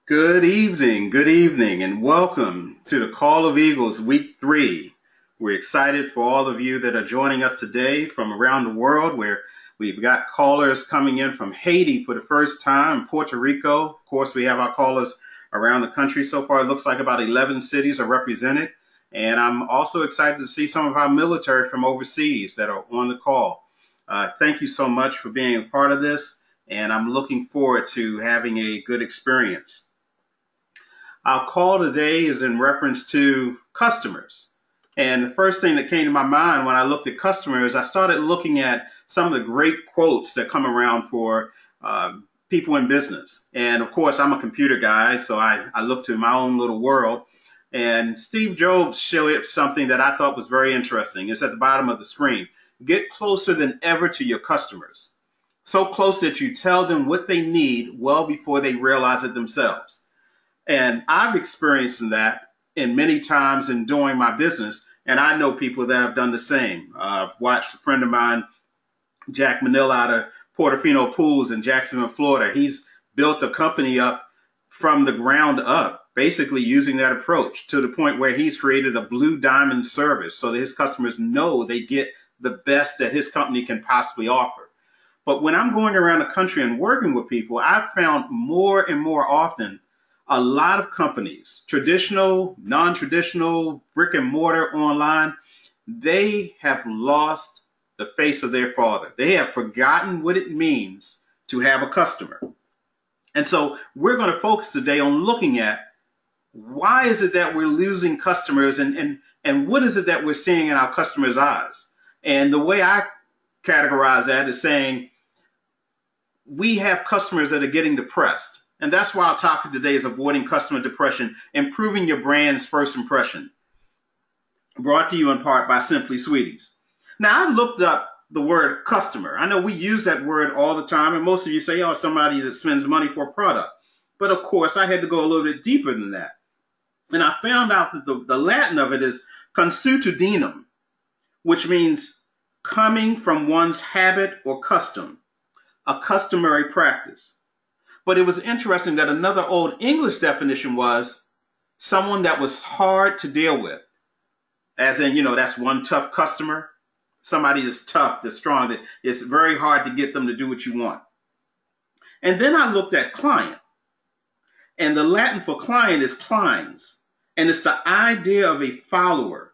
Good evening, and welcome to the Call of Eagles Week 3. We're excited for all of you that are joining us today from around the world, where we've got callers coming in from Haiti for the first time, Puerto Rico. Of course, we have our callers around the country. So far, it looks like about 11 cities are represented. And I'm also excited to see some of our military from overseas that are on the call. Thank you so much for being a part of this, and I'm looking forward to having a good experience. Our call today is in reference to customers. And the first thing that came to my mind when I looked at customers, I started looking at some of the great quotes that come around for people in business. And of course, I'm a computer guy, so I look to my own little world. And Steve Jobs showed something that I thought was very interesting. It's at the bottom of the screen. Get closer than ever to your customers. So close that you tell them what they need well before they realize it themselves. And I've experienced that in many times in doing my business, and I know people that have done the same. I've watched a friend of mine, Jack Manila, out of Portofino Pools in Jacksonville, Florida. He's built a company up from the ground up, basically using that approach to the point where he's created a blue diamond service so that his customers know they get the best that his company can possibly offer. But when I'm going around the country and working with people, I've found more and more often a lot of companies, traditional, non-traditional, brick and mortar, online, they have lost the face of their father. They have forgotten what it means to have a customer. And so we're going to focus today on looking at why is it that we're losing customers, and what is it that we're seeing in our customers' eyes. And the way I categorize that is saying we have customers that are getting depressed. And that's why our topic today is avoiding customer depression, improving your brand's first impression. Brought to you in part by Simply Sweeties. Now, I looked up the word customer. I know we use that word all the time, and most of you say, oh, somebody that spends money for a product. But of course, I had to go a little bit deeper than that. And I found out that the Latin of it is consuetudinum, which means coming from one's habit or custom, a customary practice. But it was interesting that another old English definition was someone that was hard to deal with. As in, that's one tough customer. Somebody that's tough, that's strong, that it's very hard to get them to do what you want. And then I looked at client. And the Latin for client is cliens. And it's the idea of a follower.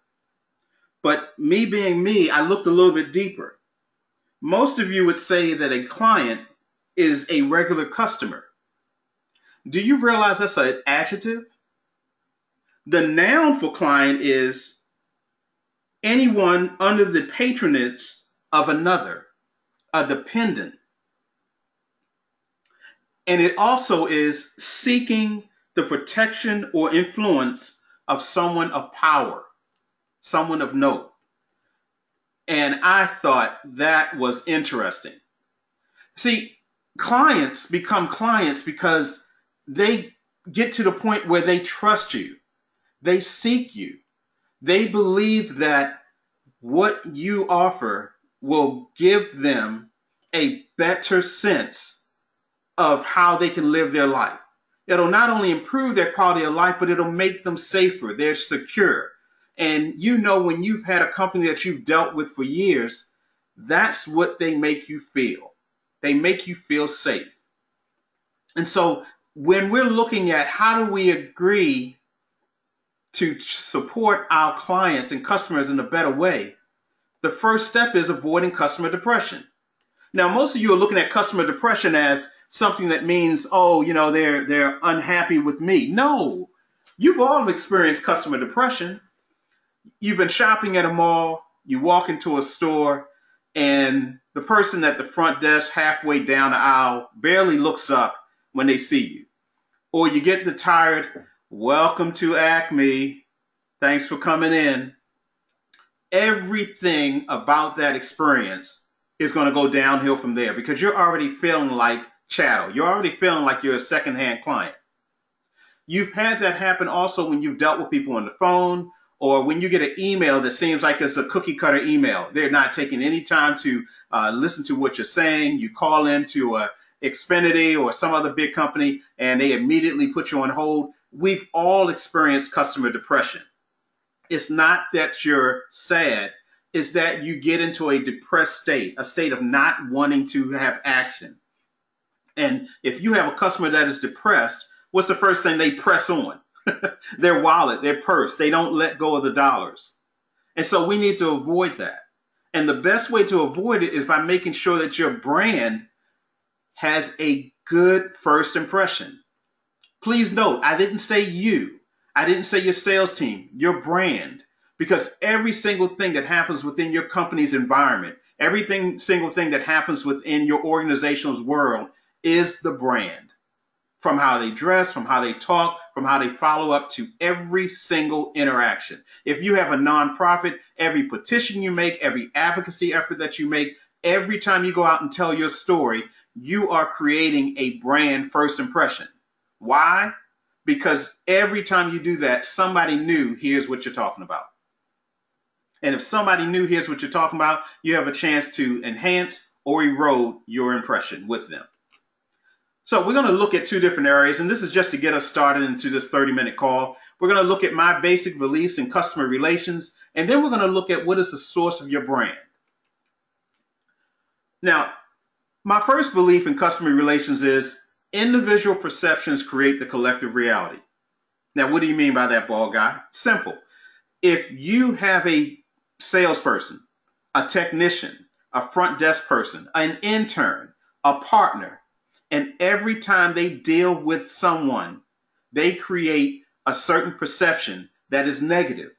But me being me, I looked a little bit deeper. Most of you would say that a client is a regular customer. Do you realize that's an adjective? The noun for client is anyone under the patronage of another, a dependent. And it also is seeking the protection or influence of someone of power, someone of note. And I thought that was interesting. See, clients become clients because they get to the point where they trust you. They seek you. They believe that what you offer will give them a better sense of how they can live their life. It'll not only improve their quality of life, but it'll make them safer. They're secure. And when you've had a company that you've dealt with for years, that's what they make you feel. They make you feel safe. And so when we're looking at how do we agree to support our clients and customers in a better way, the first step is avoiding customer depression. Now, most of you are looking at customer depression as something that means, they're unhappy with me. No, you've all experienced customer depression. You've been shopping at a mall, you walk into a store, and the person at the front desk halfway down the aisle barely looks up when they see you. Or you get the tired, welcome to Acme, thanks for coming in. Everything about that experience is going to go downhill from there because you're already feeling like chattel. You're already feeling like you're a secondhand client. You've had that happen also when you've dealt with people on the phone, or when you get an email that seems like it's a cookie cutter email. They're not taking any time to listen to what you're saying. You call into Xfinity or some other big company and they immediately put you on hold. We've all experienced customer depression. It's not that you're sad, it's that you get into a depressed state, a state of not wanting to have action. And if you have a customer that is depressed, what's the first thing they press on? Their wallet, their purse. They don't let go of the dollars. And so we need to avoid that. And the best way to avoid it is by making sure that your brand has a good first impression. Please note, I didn't say you. I didn't say your sales team, your brand. Because every single thing that happens within your company's environment, single thing that happens within your organization's world is the brand. From how they dress, from how they talk, from how they follow up to every single interaction. If you have a nonprofit, every petition you make, every advocacy effort that you make, every time you go out and tell your story, you are creating a brand first impression. Why? Because every time you do that, somebody new hears what you're talking about. And if somebody new hears what you're talking about, you have a chance to enhance or erode your impression with them. So we're going to look at two different areas, and this is just to get us started into this 30-minute call. We're going to look at my basic beliefs in customer relations, and then we're going to look at what is the source of your brand. Now, my first belief in customer relations is individual perceptions create the collective reality. Now, what do you mean by that, ball guy? Simple. If you have a salesperson, a technician, a front desk person, an intern, a partner, and every time they deal with someone, they create a certain perception that is negative.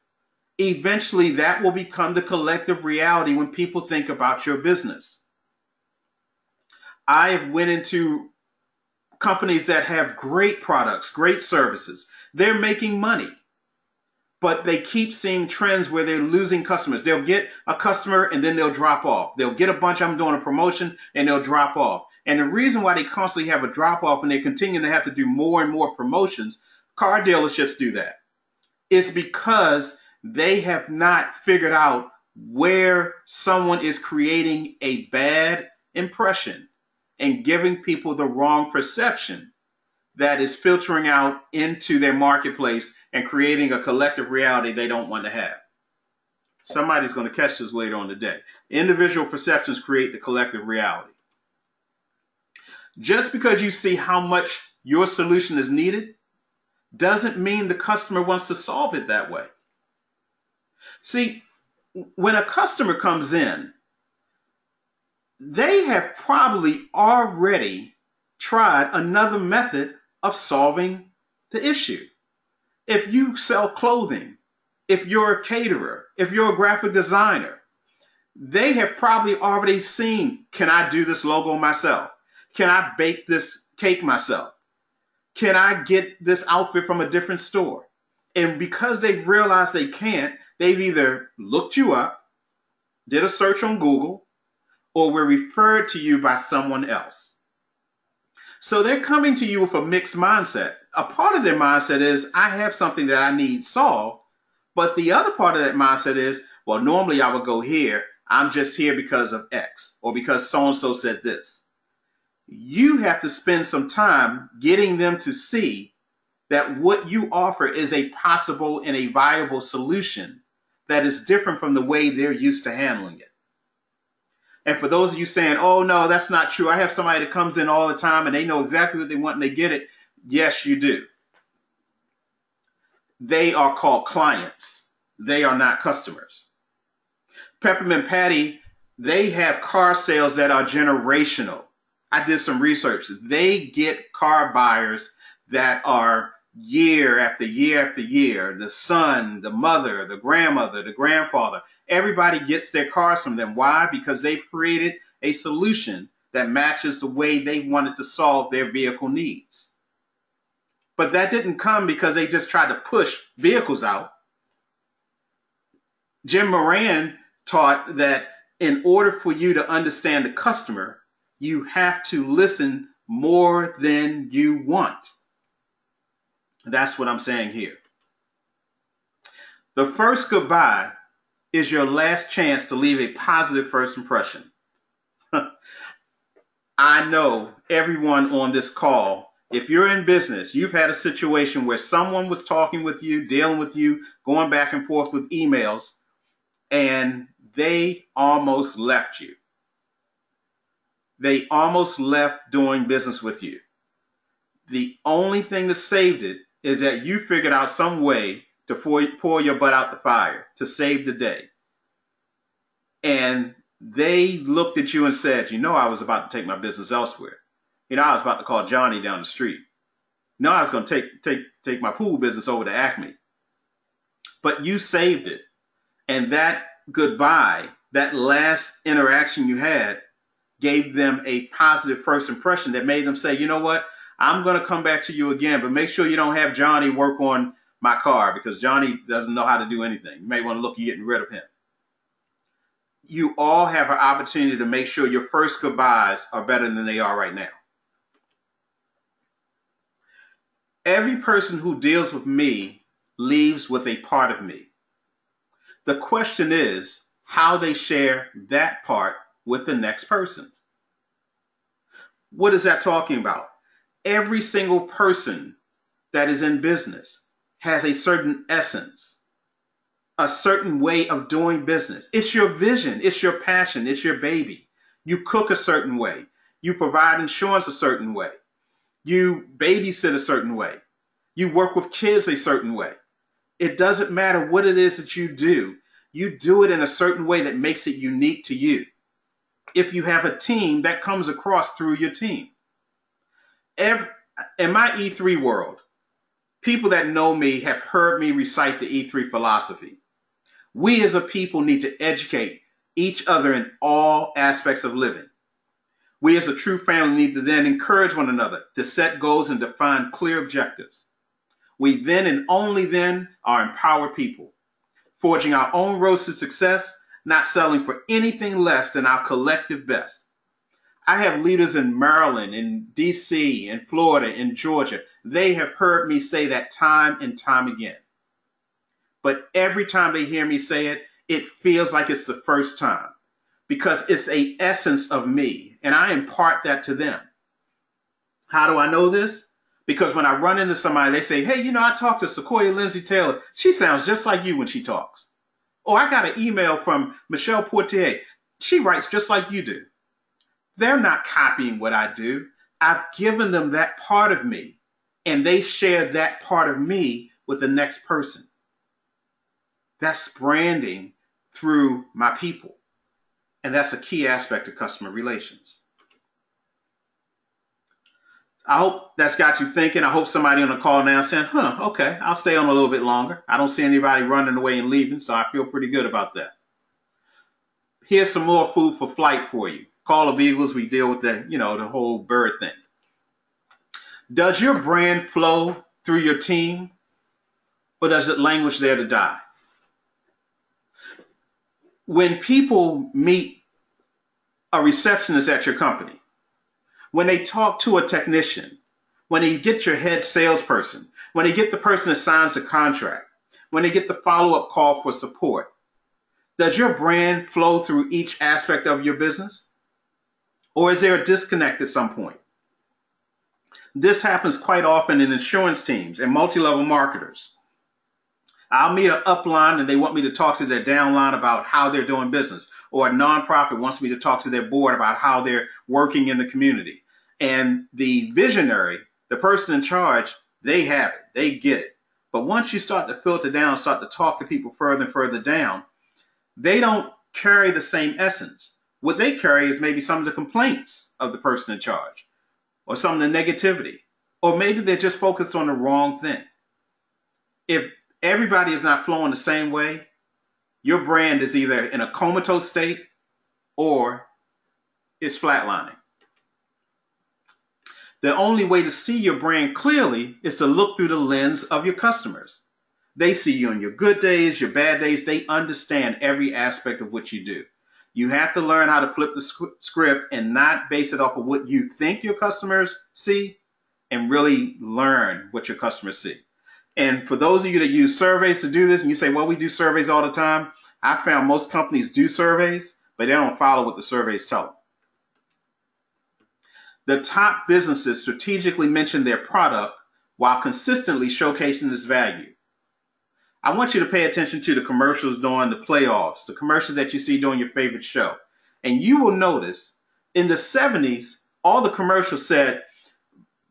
Eventually, that will become the collective reality when people think about your business. I have went into companies that have great products, great services. They're making money, but they keep seeing trends where they're losing customers. They'll get a customer and then they'll drop off. They'll get a bunch of them doing a promotion and they'll drop off. And the reason why they constantly have a drop off and they continue to have to do more and more promotions, car dealerships do that. It's because they have not figured out where someone is creating a bad impression and giving people the wrong perception that is filtering out into their marketplace and creating a collective reality they don't want to have. Somebody's going to catch this later on today. Individual perceptions create the collective reality. Just because you see how much your solution is needed doesn't mean the customer wants to solve it that way. See, when a customer comes in, they have probably already tried another method of solving the issue. If you sell clothing, if you're a caterer, if you're a graphic designer, they have probably already seen, can I do this logo myself? Can I bake this cake myself? Can I get this outfit from a different store? And because they've realized they can't, they've either looked you up, did a search on Google, or were referred to you by someone else. So they're coming to you with a mixed mindset. A part of their mindset is, I have something that I need solved. But the other part of that mindset is, well, normally I would go here. I'm just here because of X or because so-and-so said this. You have to spend some time getting them to see that what you offer is a possible and a viable solution that is different from the way they're used to handling it. And for those of you saying, oh, no, that's not true. I have somebody that comes in all the time and they know exactly what they want and they get it. Yes, you do. They are called clients. They are not customers. Peppermint Patty, they have car sales that are generational. I did some research. They get car buyers that are year after year after year. The son, the mother, the grandmother, the grandfather. Everybody gets their cars from them. Why? Because they've created a solution that matches the way they wanted to solve their vehicle needs. But that didn't come because they just tried to push vehicles out. Jim Moran taught that in order for you to understand the customer, you have to listen more than you want. That's what I'm saying here. The first goodbye is your last chance to leave a positive first impression. I know everyone on this call, if you're in business, you've had a situation where someone was talking with you, dealing with you, going back and forth with emails, and they almost left you. They almost left doing business with you. The only thing that saved it is that you figured out some way to pour your butt out the fire to save the day. And they looked at you and said, you know, I was about to take my business elsewhere. You know, I was about to call Johnny down the street. No, I was going to take my pool business over to Acme. But you saved it. And that goodbye, that last interaction you had, gave them a positive first impression that made them say, you know what, I'm going to come back to you again, but make sure you don't have Johnny work on my car because Johnny doesn't know how to do anything. You may want to look at getting rid of him. You all have an opportunity to make sure your first goodbyes are better than they are right now. Every person who deals with me leaves with a part of me. The question is how they share that part with the next person. What is that talking about? Every single person that is in business has a certain essence, a certain way of doing business. It's your vision, it's your passion, it's your baby. You cook a certain way. You provide insurance a certain way. You babysit a certain way. You work with kids a certain way. It doesn't matter what it is that you do it in a certain way that makes it unique to you. If you have a team, that comes across through your team. In my E3 world, people that know me have heard me recite the E3 philosophy. We as a people need to educate each other in all aspects of living. We as a true family need to then encourage one another to set goals and define clear objectives. We then and only then are empowered people, forging our own roads to success, not settling for anything less than our collective best. I have leaders in Maryland, in DC, in Florida, in Georgia. They have heard me say that time and time again. But every time they hear me say it, it feels like it's the first time because it's an essence of me, and I impart that to them. How do I know this? Because when I run into somebody, they say, hey, you know, I talked to Sequoia Lindsay Taylor. She sounds just like you when she talks. Oh, I got an email from Michelle Portier. She writes just like you do. They're not copying what I do. I've given them that part of me, and they share that part of me with the next person. That's branding through my people. And that's a key aspect of customer relations. I hope that's got you thinking. I hope somebody on the call now is saying, okay, I'll stay on a little bit longer. I don't see anybody running away and leaving, so I feel pretty good about that. Here's some more food for flight for you. Call of Eagles, we deal with the whole bird thing. Does your brand flow through your team, or does it languish there to die? When people meet a receptionist at your company, when they talk to a technician, when they get your head salesperson, when they get the person that signs the contract, when they get the follow-up call for support, does your brand flow through each aspect of your business? Or is there a disconnect at some point? This happens quite often in insurance teams and multi-level marketers. I'll meet an upline and they want me to talk to their downline about how they're doing business, or a nonprofit wants me to talk to their board about how they're working in the community. And the visionary, the person in charge, they have it, they get it. But once you start to filter down, start to talk to people further and further down, they don't carry the same essence. What they carry is maybe some of the complaints of the person in charge, or some of the negativity, or maybe they're just focused on the wrong thing. If everybody is not flowing the same way, your brand is either in a comatose state or it's flatlining. The only way to see your brand clearly is to look through the lens of your customers. They see you on your good days, your bad days. They understand every aspect of what you do. You have to learn how to flip the script and not base it off of what you think your customers see, and really learn what your customers see. And for those of you that use surveys to do this, and you say, well, we do surveys all the time, I found most companies do surveys, but they don't follow what the surveys tell them. The top businesses strategically mention their product while consistently showcasing its value. I want you to pay attention to the commercials during the playoffs, the commercials that you see during your favorite show. And you will notice in the 70s, all the commercials said,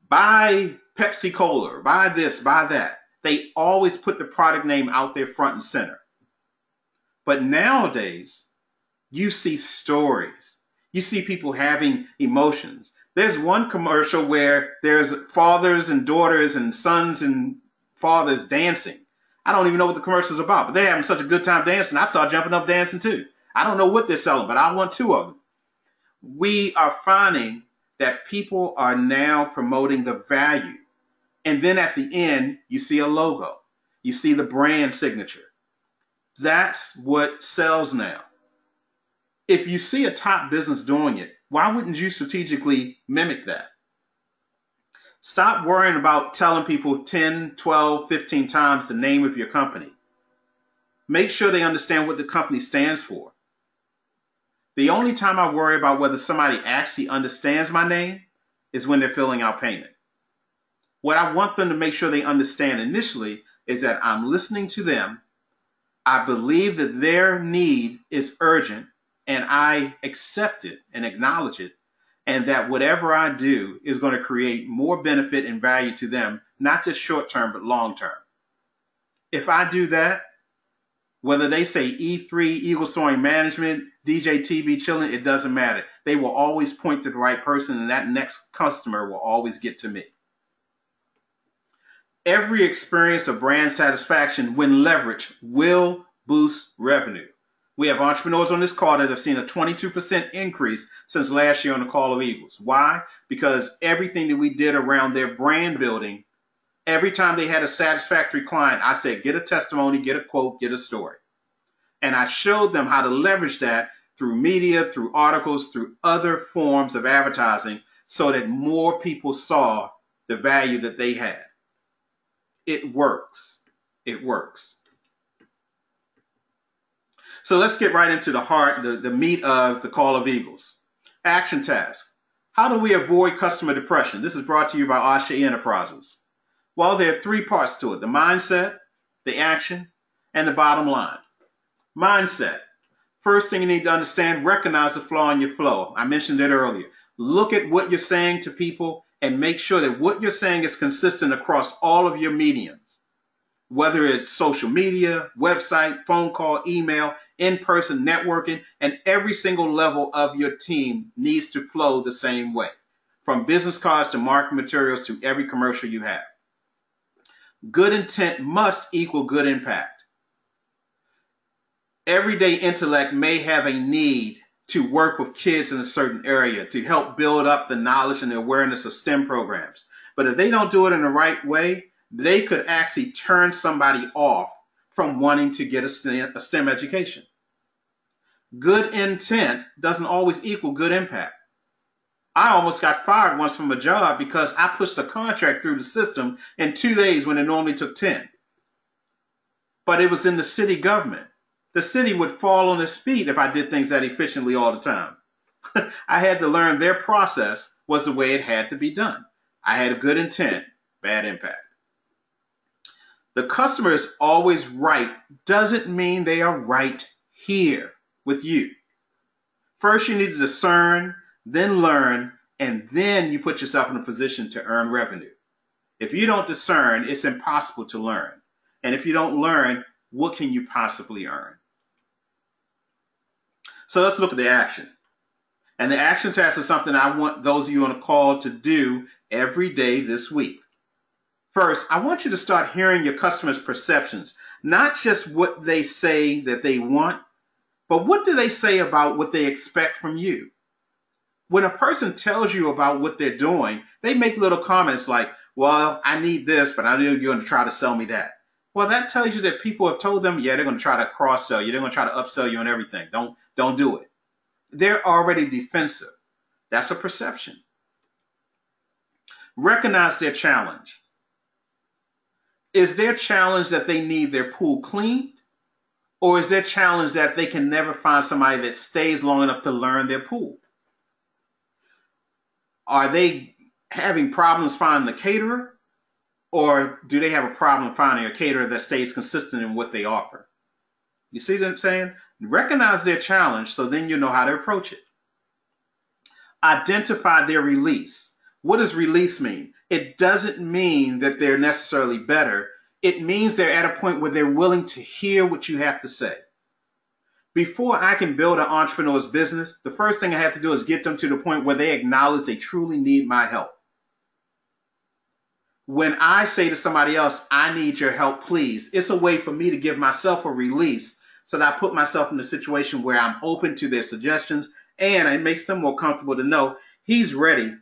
buy Pepsi Cola, buy this, buy that. They always put the product name out there front and center. But nowadays, you see stories. You see people having emotions. There's one commercial where there's fathers and daughters and sons and fathers dancing. I don't even know what the commercial is about, but they're having such a good time dancing. I start jumping up dancing too. I don't know what they're selling, but I want two of them. We are finding that people are now promoting the value. And then at the end, you see a logo. You see the brand signature. That's what sells now. If you see a top business doing it, why wouldn't you strategically mimic that? Stop worrying about telling people 10, 12, 15 times the name of your company. Make sure they understand what the company stands for. The only time I worry about whether somebody actually understands my name is when they're filling out payment. What I want them to make sure they understand initially is that I'm listening to them. I believe that their need is urgent and I accept it and acknowledge it, and that whatever I do is going to create more benefit and value to them, not just short term, but long term. If I do that, whether they say E3, Eagle Soaring Management, DJ TV Chilling, it doesn't matter. They will always point to the right person, and that next customer will always get to me. Every experience of brand satisfaction, when leveraged, will boost revenue. We have entrepreneurs on this call that have seen a 22% increase since last year on the Call of Eagles. Why? Because everything that we did around their brand building, every time they had a satisfactory client, I said, get a testimony, get a quote, get a story. And I showed them how to leverage that through media, through articles, through other forms of advertising so that more people saw the value that they had. It works. It works. So let's get right into the heart, the meat of the Call of Eagles. Action task. How do we avoid customer depression? This is brought to you by Asha Enterprises. Well, there are three parts to it: the mindset, the action, and the bottom line. Mindset. First thing you need to understand, recognize the flaw in your flow. I mentioned it earlier. Look at what you're saying to people and make sure that what you're saying is consistent across all of your mediums, whether it's social media, website, phone call, email, in-person networking, and every single level of your team needs to flow the same way, from business cards to marketing materials to every commercial you have. Good intent must equal good impact. Everyday intellect may have a need to work with kids in a certain area to help build up the knowledge and the awareness of STEM programs. But if they don't do it in the right way, they could actually turn somebody off from wanting to get a STEM education. Good intent doesn't always equal good impact. I almost got fired once from a job because I pushed a contract through the system in 2 days when it normally took 10. But it was in the city government. The city would fall on its feet if I did things that efficiently all the time. I had to learn their process was the way it had to be done. I had a good intent, bad impact. The customer is always right doesn't mean they are right here with you. First, you need to discern, then learn, and then you put yourself in a position to earn revenue. If you don't discern, it's impossible to learn. And if you don't learn, what can you possibly earn? So let's look at the action. And the action task is something I want those of you on the call to do every day this week. First, I want you to start hearing your customers' perceptions, not just what they say that they want, but what do they say about what they expect from you? When a person tells you about what they're doing, they make little comments like, well, I need this, but I know you're going to try to sell me that. Well, that tells you that people have told them, yeah, they're going to try to cross-sell you. They're going to try to upsell you on everything. Don't do it. They're already defensive. That's a perception. Recognize their challenge. Is their challenge that they need their pool cleaned? Or is their challenge that they can never find somebody that stays long enough to learn their pool? Are they having problems finding the caterer, or do they have a problem finding a caterer that stays consistent in what they offer? You see what I'm saying? Recognize their challenge so then you know how to approach it. Identify their release. What does release mean? It doesn't mean that they're necessarily better. It means they're at a point where they're willing to hear what you have to say. Before I can build an entrepreneur's business, the first thing I have to do is get them to the point where they acknowledge they truly need my help. When I say to somebody else, I need your help, please, it's a way for me to give myself a release so that I put myself in a situation where I'm open to their suggestions, and it makes them more comfortable to know he's ready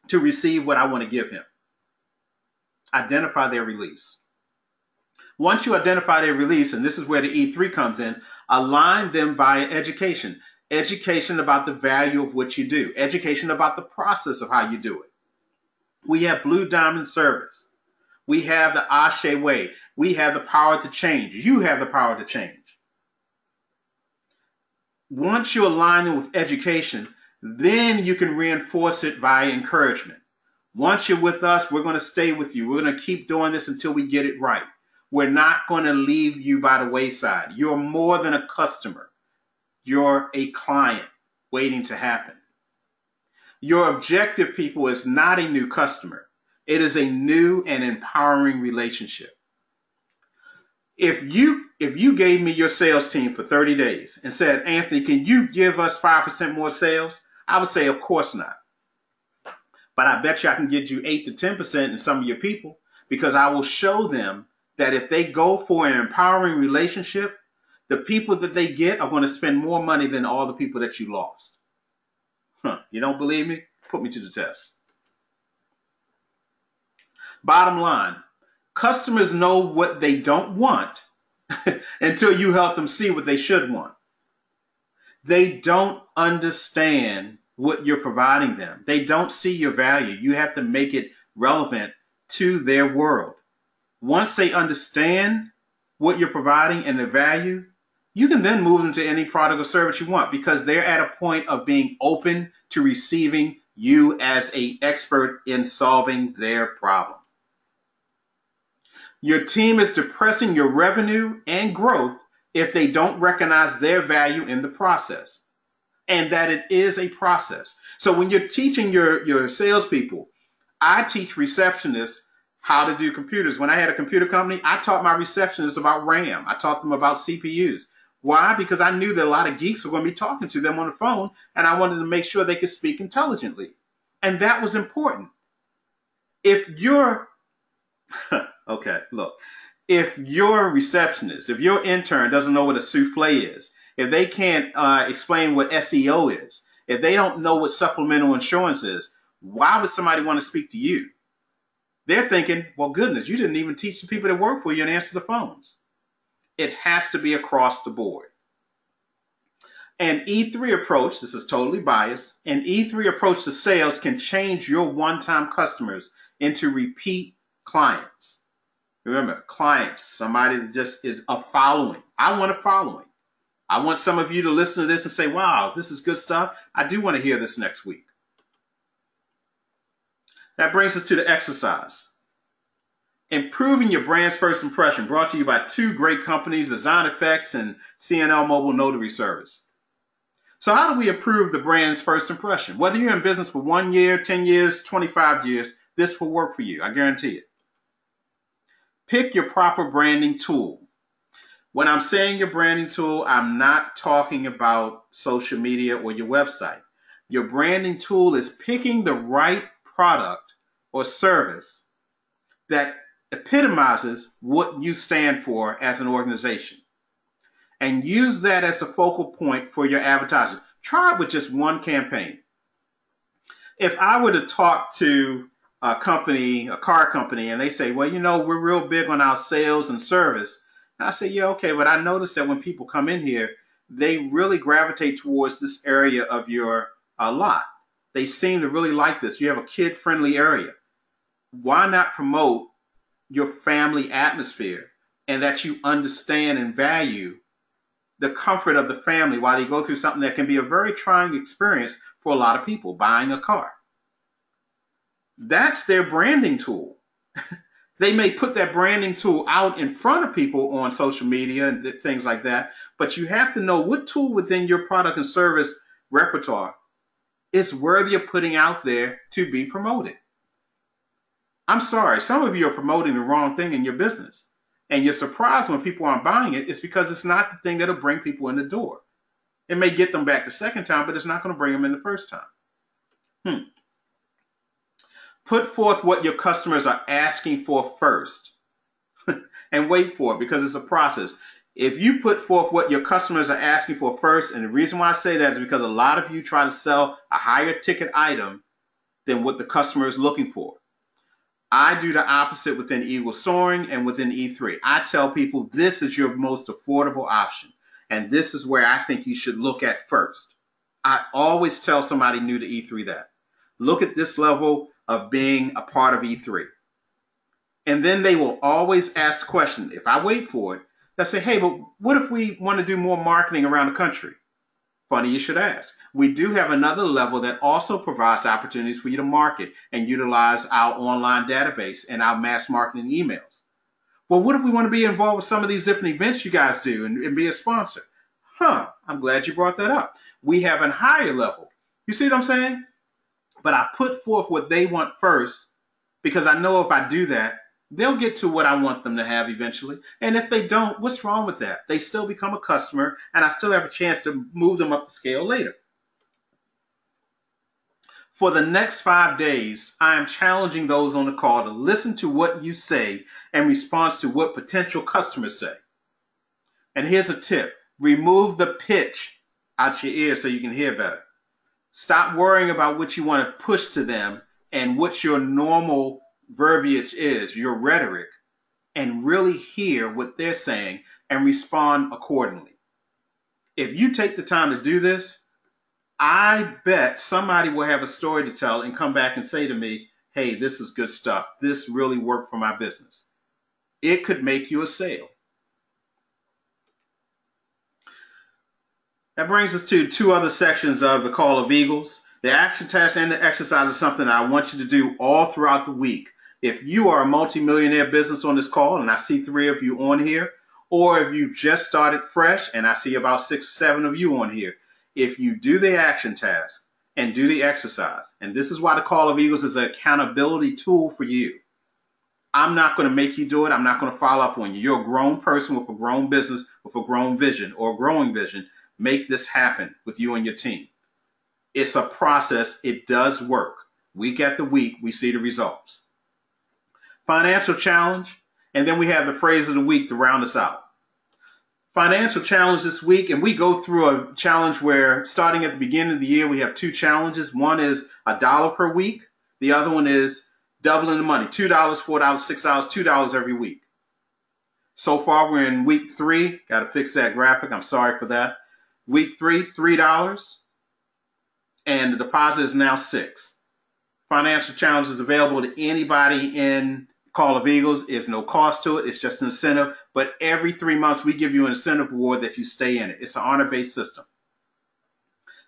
to receive what I want to give him. Identify their release. Once you identify their release, and this is where the E3 comes in, align them via education. Education about the value of what you do. Education about the process of how you do it. We have Blue Diamond Service. We have the Ashe Way. We have the power to change. You have the power to change. Once you align them with education, then you can reinforce it via encouragement. Once you're with us, we're going to stay with you. We're going to keep doing this until we get it right. We're not going to leave you by the wayside. You're more than a customer. You're a client waiting to happen. Your objective, people, is not a new customer. It is a new and empowering relationship. If you gave me your sales team for 30 days and said, Anthony, can you give us 5% more sales? I would say, of course not. But I bet you I can get you 8 to 10% in some of your people, because I will show them that if they go for an empowering relationship, the people that they get are going to spend more money than all the people that you lost. You don't believe me? Put me to the test. Bottom line, customers know what they don't want until you help them see what they should want. They don't understand what you're providing them. They don't see your value. You have to make it relevant to their world. Once they understand what you're providing and the value, you can then move them to any product or service you want, because they're at a point of being open to receiving you as an expert in solving their problem. Your team is depressing your revenue and growth if they don't recognize their value in the process, and that it is a process. So when you're teaching your salespeople, I teach receptionists how to do computers. When I had a computer company, I taught my receptionists about RAM. I taught them about CPUs. Why? Because I knew that a lot of geeks were going to be talking to them on the phone, and I wanted to make sure they could speak intelligently. And that was important. If you're, okay, look, if your receptionist, if your intern doesn't know what a souffle is, if they can't explain what SEO is, if they don't know what supplemental insurance is, why would somebody want to speak to you? They're thinking, well, goodness, you didn't even teach the people that work for you and answer the phones. It has to be across the board. An E3 approach, this is totally biased, an E3 approach to sales can change your one-time customers into repeat clients. Remember, clients, somebody that just is a following. I want a following. I want some of you to listen to this and say, wow, this is good stuff. I do want to hear this next week. That brings us to the exercise. Improving your brand's first impression, brought to you by two great companies, Design Effects and CNL Mobile Notary Service. So how do we improve the brand's first impression? Whether you're in business for 1 year, 10 years, 25 years, this will work for you. I guarantee it. Pick your proper branding tool. When I'm saying your branding tool, I'm not talking about social media or your website. Your branding tool is picking the right product or service that epitomizes what you stand for as an organization, and use that as the focal point for your advertising. Try it with just one campaign. If I were to talk to a company, a car company, and they say, well, you know, we're real big on our sales and service. And I say, yeah, okay, but I noticed that when people come in here, they really gravitate towards this area of your lot. They seem to really like this. You have a kid-friendly area. Why not promote your family atmosphere, and that you understand and value the comfort of the family while they go through something that can be a very trying experience for a lot of people, buying a car. That's their branding tool. They may put that branding tool out in front of people on social media and things like that, but you have to know what tool within your product and service repertoire is worthy of putting out there to be promoted. I'm sorry, some of you are promoting the wrong thing in your business. And you're surprised when people aren't buying it. It's because it's not the thing that'll bring people in the door. It may get them back the second time, but it's not going to bring them in the first time. Put forth what your customers are asking for first and wait for it, because it's a process. If you put forth what your customers are asking for first, and the reason why I say that is because a lot of you try to sell a higher ticket item than what the customer is looking for. I do the opposite within Eagle Soaring and within E3. I tell people this is your most affordable option, and this is where I think you should look at first. I always tell somebody new to E3 that. Look at this level of being a part of E3. And then they will always ask the question, if I wait for it, they'll say, hey, but what if we want to do more marketing around the country? Funny you should ask. We do have another level that also provides opportunities for you to market and utilize our online database and our mass marketing emails. Well, what if we want to be involved with some of these different events you guys do and be a sponsor? I'm glad you brought that up. We have a higher level. You see what I'm saying? But I put forth what they want first, because I know if I do that, they'll get to what I want them to have eventually. And if they don't, what's wrong with that? They still become a customer, and I still have a chance to move them up the scale later. For the next 5 days, I am challenging those on the call to listen to what you say in response to what potential customers say. And here's a tip. Remove the pitch out your ear so you can hear better. Stop worrying about what you want to push to them and what your normal verbiage is, your rhetoric, and really hear what they're saying and respond accordingly. If you take the time to do this, I bet somebody will have a story to tell and come back and say to me, hey, this is good stuff. This really worked for my business. It could make you a sale. That brings us to 2 other sections of the Call of Eagles. The action task and the exercise is something I want you to do all throughout the week. If you are a multimillionaire business on this call, and I see 3 of you on here, or if you just started fresh, and I see about 6 or 7 of you on here, if you do the action task and do the exercise, and this is why the Call of Eagles is an accountability tool for you. I'm not going to make you do it. I'm not going to follow up on you. You're a grown person with a grown business, with a grown vision or a growing vision. Make this happen with you and your team. It's a process. It does work. Week after week, we see the results. Financial challenge, and then we have the phrase of the week to round us out. Financial challenge this week, and we go through a challenge where starting at the beginning of the year, we have 2 challenges. One is $1 per week. The other one is doubling the money, $2, $4, $6, $2 every week. So far, we're in week 3. Got to fix that graphic. I'm sorry for that. Week 3, $3, and the deposit is now $6. Financial challenge is available to anybody in Call of Eagles. There's no cost to it. It's just an incentive. But every 3 months, we give you an incentive award that you stay in it. It's an honor-based system.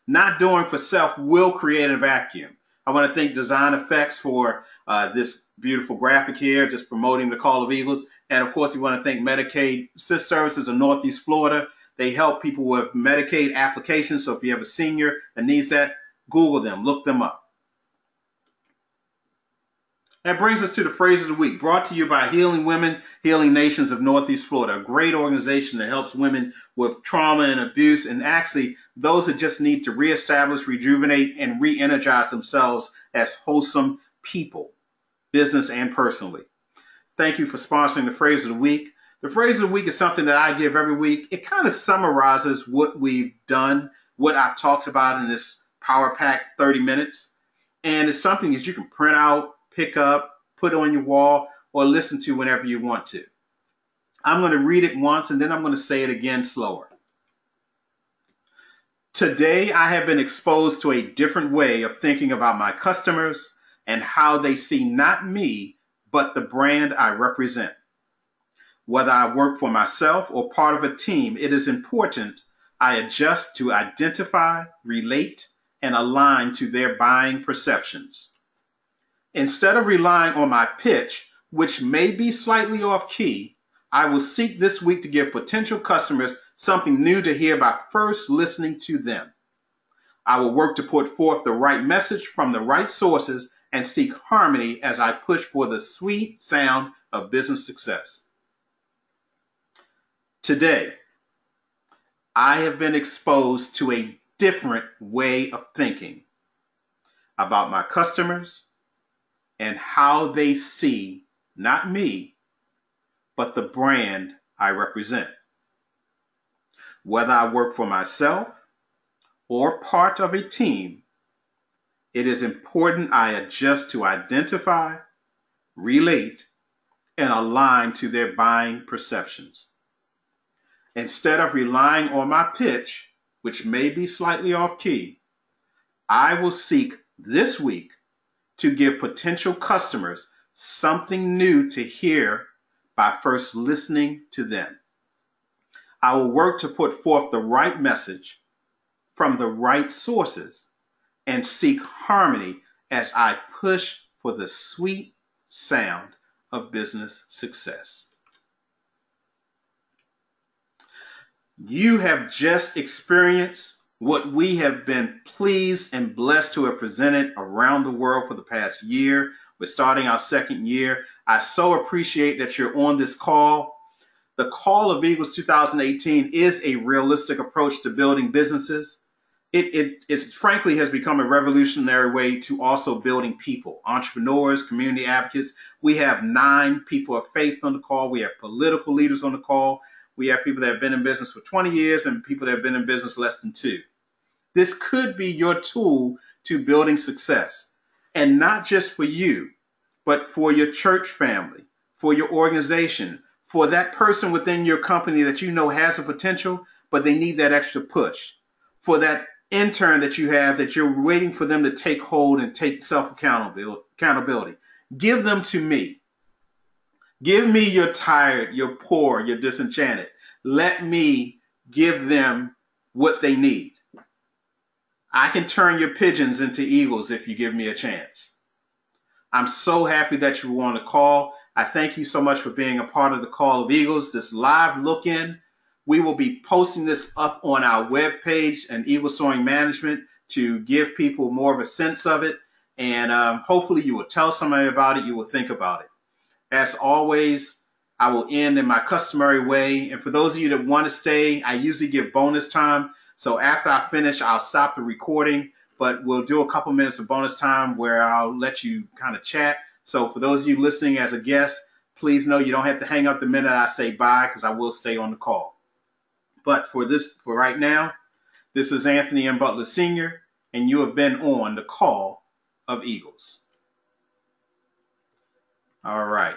Not doing for self will create a vacuum. I want to thank Design Effects for this beautiful graphic here, just promoting the Call of Eagles. And of course, we want to thank Medicaid Assist Services of Northeast Florida. They help people with Medicaid applications. So if you have a senior that needs that, Google them, look them up. That brings us to the phrase of the week, brought to you by Healing Women, Healing Nations of Northeast Florida, a great organization that helps women with trauma and abuse, and actually those that just need to reestablish, rejuvenate, and re-energize themselves as wholesome people, business and personally. Thank you for sponsoring the phrase of the week. The phrase of the week is something that I give every week. It kind of summarizes what we've done, what I've talked about in this Power Pack 30 minutes, and it's something that you can print out, pick up, put on your wall, or listen to whenever you want to. I'm going to read it once, and then I'm going to say it again slower. Today, I have been exposed to a different way of thinking about my customers and how they see not me, but the brand I represent. Whether I work for myself or part of a team, it is important I adjust to identify, relate, and align to their buying perceptions. Instead of relying on my pitch, which may be slightly off key, I will seek this week to give potential customers something new to hear by first listening to them. I will work to put forth the right message from the right sources and seek harmony as I push for the sweet sound of business success. Today, I have been exposed to a different way of thinking about my customers and how they see not me, but the brand I represent. Whether I work for myself or part of a team, it is important I adjust to identify, relate, and align to their buying perceptions. Instead of relying on my pitch, which may be slightly off key, I will seek this week to give potential customers something new to hear by first listening to them. I will work to put forth the right message from the right sources and seek harmony as I push for the sweet sound of business success. You have just experienced what we have been pleased and blessed to have presented around the world for the past year. We're starting our second year. I so appreciate that you're on this call. The Call of Eagles 2018 is a realistic approach to building businesses. It frankly has become a revolutionary way to also building people, entrepreneurs, community advocates. We have 9 people of faith on the call. We have political leaders on the call. We have people that have been in business for 20 years and people that have been in business less than 2. This could be your tool to building success, and not just for you, but for your church family, for your organization, for that person within your company that you know has a potential, but they need that extra push, for that intern that you have that you're waiting for them to take hold and take self-accountability. Give them to me. Give me your tired, your poor, your disenchanted. Let me give them what they need. I can turn your pigeons into eagles if you give me a chance. I'm so happy that you were on the call. I thank you so much for being a part of the Call of Eagles, this live look-in. We will be posting this up on our webpage and Eagle Soaring Management to give people more of a sense of it. And hopefully you will tell somebody about it. You will think about it. As always, I will end in my customary way. And for those of you that want to stay, I usually give bonus time. So after I finish, I'll stop the recording, but we'll do a couple minutes of bonus time where I'll let you kind of chat. So for those of you listening as a guest, please know you don't have to hang up the minute I say bye, because I will stay on the call. But for right now, this is Anthony M. Butler Sr., and you have been on the Call of Eagles. All right.